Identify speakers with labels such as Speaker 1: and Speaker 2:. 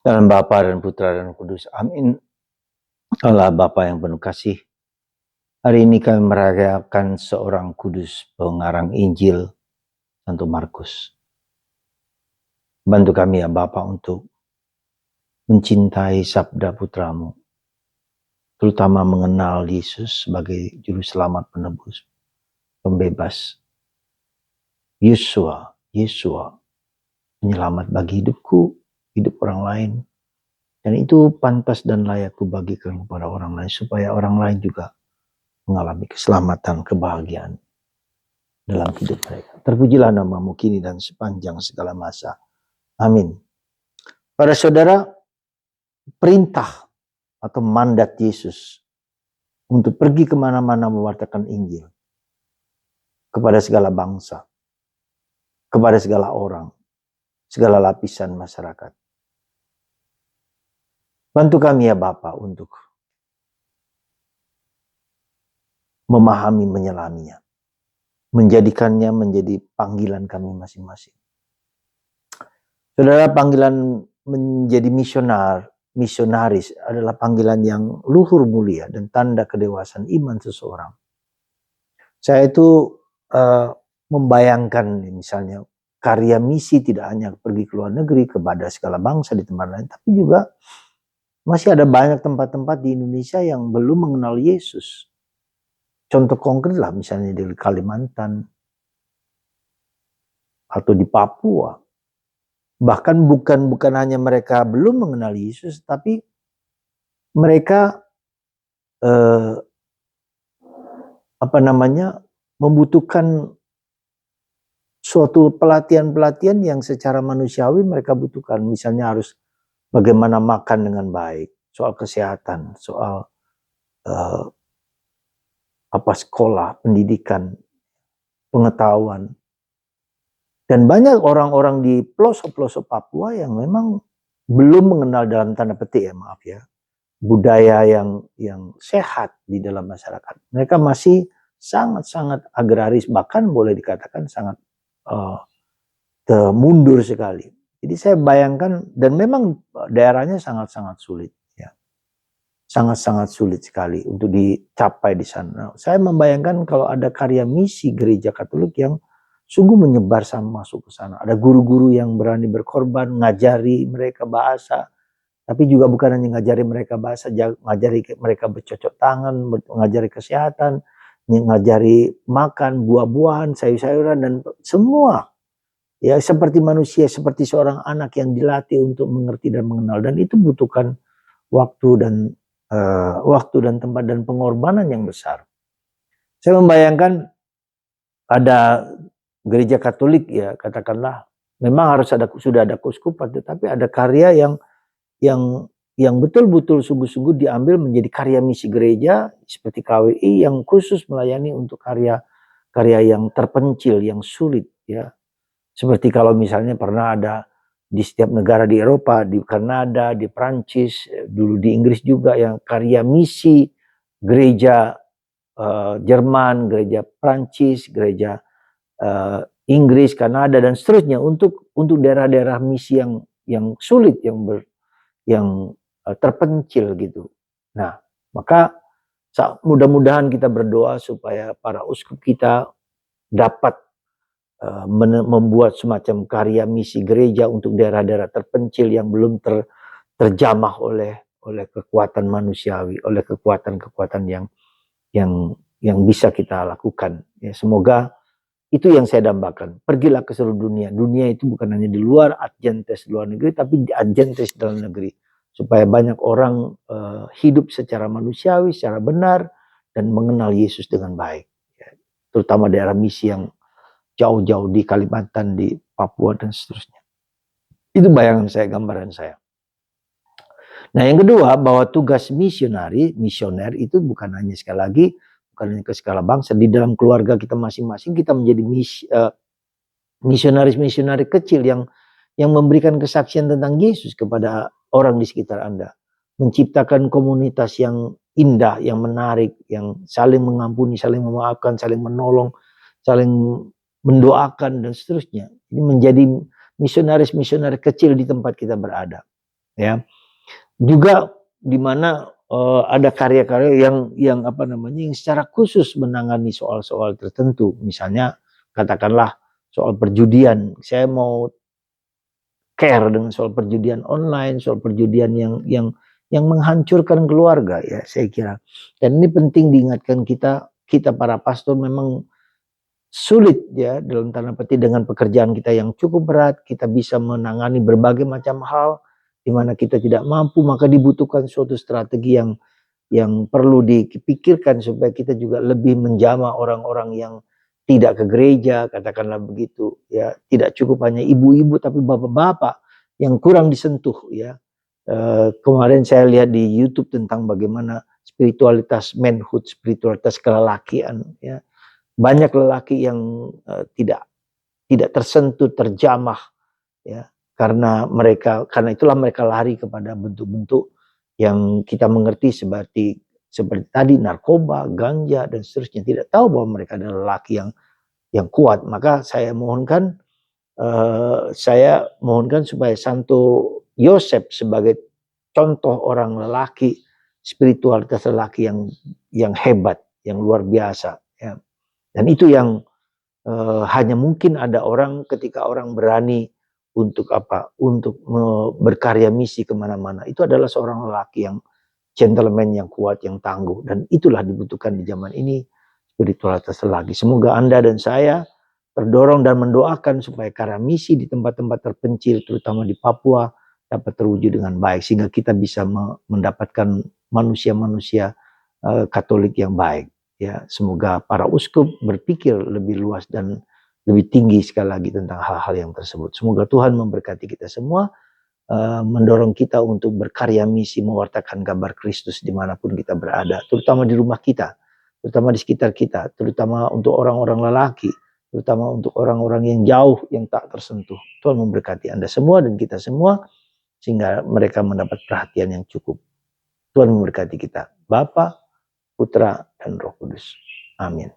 Speaker 1: Dalam Bapa dan Putra dan Kudus. Amin. Allah Bapa yang penuh kasih. Hari ini kami merayakan seorang kudus pengarang Injil, Santo Markus. Bantu kami ya Bapa untuk mencintai sabda putramu. Terutama mengenal Yesus sebagai juru selamat penebus, pembebas. Yesua, penyelamat bagi hidupku, hidup orang lain. Dan itu pantas dan layak kubagikan kepada orang lain supaya orang lain juga mengalami keselamatan, kebahagiaan dalam hidup mereka. Terpujilah namamu kini dan sepanjang segala masa. Amin. Para saudara, perintah atau mandat Yesus untuk pergi kemana-mana mewartakan Injil kepada segala bangsa, kepada segala orang, segala lapisan masyarakat. Bantu kami ya Bapa untuk memahami, menyelaminya, menjadikannya menjadi panggilan kami masing-masing. Saudara, panggilan menjadi misionaris adalah panggilan yang luhur mulia dan tanda kedewasaan iman seseorang. Saya itu membayangkan misalnya karya misi tidak hanya pergi ke luar negeri kepada segala bangsa di tempat lain, tapi juga masih ada banyak tempat-tempat di Indonesia yang belum mengenal Yesus. Contoh konkret lah misalnya di Kalimantan atau di Papua. Bahkan bukan hanya mereka belum mengenal Yesus, tapi mereka membutuhkan suatu pelatihan-pelatihan yang secara manusiawi mereka butuhkan. Misalnya harus bagaimana makan dengan baik, soal kesehatan, soal sekolah, pendidikan, pengetahuan. Dan banyak orang-orang di pelosok-pelosok Papua yang memang belum mengenal dalam tanda petik budaya yang sehat di dalam masyarakat. Mereka masih sangat-sangat agraris, bahkan boleh dikatakan sangat mundur sekali. Jadi saya bayangkan, dan memang daerahnya sangat-sangat sulit, ya, sangat-sangat sulit sekali untuk dicapai di sana. Saya membayangkan kalau ada karya misi gereja Katolik yang sungguh menyebar masuk ke sana. Ada guru-guru yang berani berkorban, ngajari mereka bahasa, tapi juga bukan hanya ngajari mereka bahasa, ngajari mereka bercocok tangan, ngajari kesehatan, ngajari makan buah-buahan, sayur-sayuran, dan semua. Ya, seperti manusia, seperti seorang anak yang dilatih untuk mengerti dan mengenal, dan itu butuhkan waktu dan tempat dan pengorbanan yang besar. Saya membayangkan ada gereja Katolik, ya katakanlah, memang sudah ada keuskupan, tetapi ada karya yang betul-betul sungguh-sungguh diambil menjadi karya misi gereja seperti KWI yang khusus melayani untuk karya yang terpencil, yang sulit, ya. Seperti kalau misalnya pernah ada di setiap negara di Eropa, di Kanada, di Prancis, dulu di Inggris juga, yang karya misi gereja Jerman, gereja Prancis, gereja Inggris, Kanada, dan seterusnya untuk daerah-daerah misi yang sulit, yang terpencil gitu. Nah, maka mudah-mudahan kita berdoa supaya para uskup kita dapat membuat semacam karya misi gereja untuk daerah-daerah terpencil yang belum terjamah oleh kekuatan manusiawi, oleh kekuatan yang bisa kita lakukan. Ya, semoga itu yang saya dambakan. Pergilah ke seluruh dunia. Dunia itu bukan hanya di luar, adjentes luar negeri, tapi di adjentes dalam negeri. Supaya banyak orang hidup secara manusiawi, secara benar, dan mengenal Yesus dengan baik. Ya, terutama daerah misi yang jauh-jauh di Kalimantan, di Papua, dan seterusnya. Itu bayangan saya, gambaran saya. Nah, yang kedua, bahwa tugas misioner itu bukan hanya sekali lagi, bukan hanya ke skala bangsa. Di dalam keluarga kita masing-masing, kita menjadi misionaris kecil yang memberikan kesaksian tentang Yesus kepada orang di sekitar Anda. Menciptakan komunitas yang indah, yang menarik, yang saling mengampuni, saling memaafkan, saling menolong, saling mendoakan, dan seterusnya. Ini menjadi misionaris kecil di tempat kita berada. ya. Juga di mana ada karya-karya yang apa namanya, yang secara khusus menangani soal-soal tertentu. Misalnya katakanlah soal perjudian, saya mau care dengan soal perjudian online, soal perjudian yang menghancurkan keluarga ya, saya kira. Dan ini penting diingatkan kita para pastor memang sulit ya dalam tanda petik dengan pekerjaan kita yang cukup berat, kita bisa menangani berbagai macam hal di mana kita tidak mampu, maka dibutuhkan suatu strategi yang perlu dipikirkan supaya kita juga lebih menjamah orang-orang yang tidak ke gereja, katakanlah begitu ya. Tidak cukup hanya ibu-ibu tapi bapak-bapak yang kurang disentuh ya. Kemarin saya lihat di YouTube tentang bagaimana spiritualitas manhood, spiritualitas kelelakian ya. Banyak lelaki yang tidak tersentuh, terjamah ya, karena itulah mereka lari kepada bentuk-bentuk yang kita mengerti seperti tadi narkoba, ganja dan seterusnya. Tidak tahu bahwa mereka adalah lelaki yang kuat. Maka saya mohonkan supaya Santo Yosef sebagai contoh orang lelaki, spiritualitas lelaki yang hebat, yang luar biasa ya. Dan itu yang hanya mungkin ada orang ketika orang berani untuk apa? Untuk berkarya misi kemana-mana. Itu adalah seorang lelaki yang gentleman, yang kuat, yang tangguh. Dan itulah dibutuhkan di zaman ini, spiritualitas lelaki. Semoga Anda dan saya terdorong dan mendoakan supaya karya misi di tempat-tempat terpencil, terutama di Papua, dapat terwujud dengan baik. Sehingga kita bisa mendapatkan manusia-manusia Katolik yang baik. Ya, semoga para uskup berpikir lebih luas dan lebih tinggi sekali lagi tentang hal-hal yang tersebut. Semoga Tuhan memberkati kita semua, mendorong kita untuk berkarya misi, mewartakan kabar Kristus dimanapun kita berada, terutama di rumah kita, terutama di sekitar kita, terutama untuk orang-orang lelaki, terutama untuk orang-orang yang jauh, yang tak tersentuh. Tuhan memberkati Anda semua dan kita semua, sehingga mereka mendapat perhatian yang cukup. Tuhan memberkati kita, Bapa, Putra, dan Roh Kudus. Amin.